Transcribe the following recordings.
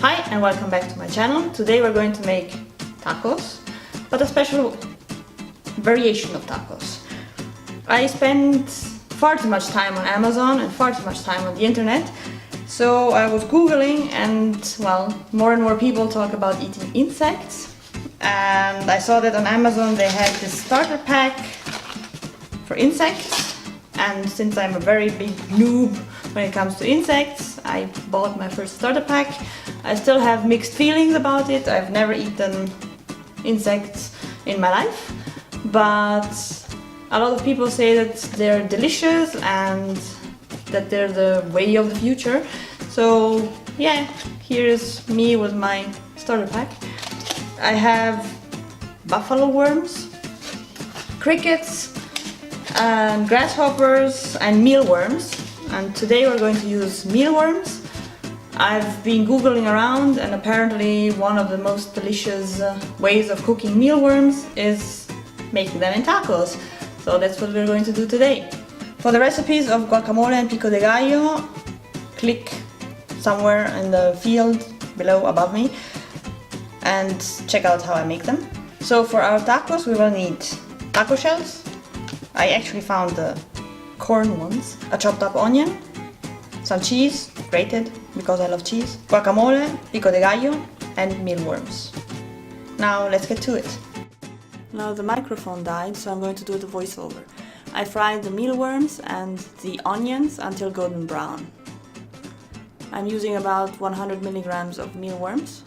Hi and welcome back to my channel. Today we're going to make tacos, but a special variation of tacos. I spent far too much time on Amazon and far too much time on the internet, so I was googling and well, more and more people talk about eating insects, and I saw that on Amazon they had this starter pack for insects, and since I'm a very big noob when it comes to insects, I bought my first starter pack. I still have mixed feelings about it. I've never eaten insects in my life, but a lot of people say that they're delicious and that they're the way of the future. So yeah, here's me with my starter pack. I have buffalo worms, crickets, and grasshoppers and mealworms, and today we're going to use mealworms. I've been googling around, and apparently one of the most delicious ways of cooking mealworms is making them in tacos. So that's what we're going to do today. For the recipes of guacamole and pico de gallo, click somewhere in the field below above me and check out how I make them. So for our tacos we will need taco shells. I actually found the corn ones, a chopped up onion, some cheese, grated because I love cheese, guacamole, pico de gallo, and mealworms. Now let's get to it. Now the microphone died, so I'm going to do the voiceover. I fried the mealworms and the onions until golden brown. I'm using about 100 milligrams of mealworms.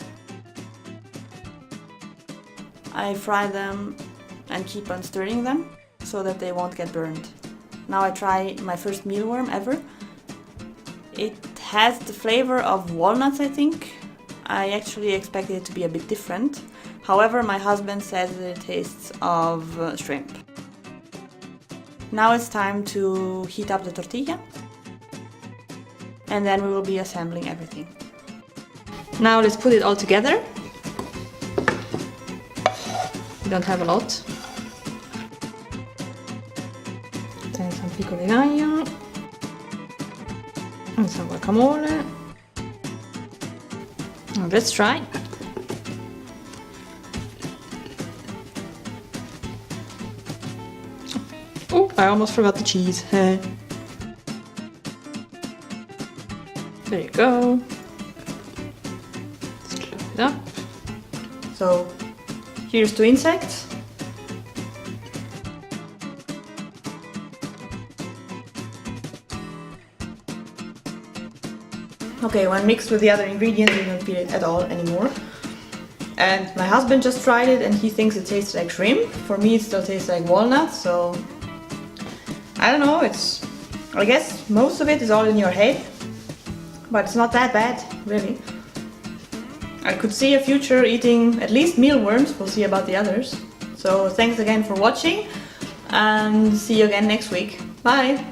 I fry them and keep on stirring them so that they won't get burned. Now I try my first mealworm ever. It has the flavor of walnuts, I think. I actually expected it to be a bit different. However, my husband says that it tastes of shrimp. Now it's time to heat up the tortilla, and then we will be assembling everything. Now let's put it all together. We don't have a lot. Then some pico de gallo and some guacamole. Now let's try. Oh, I almost forgot the cheese. There you go. Let's close it up. So here's to insects. Okay, when mixed with the other ingredients you don't feel it at all anymore. And my husband just tried it and he thinks it tastes like shrimp. For me it still tastes like walnuts, so I don't know, I guess most of it is all in your head, but it's not that bad, really. I could see a future eating at least mealworms, we'll see about the others. So thanks again for watching and see you again next week. Bye!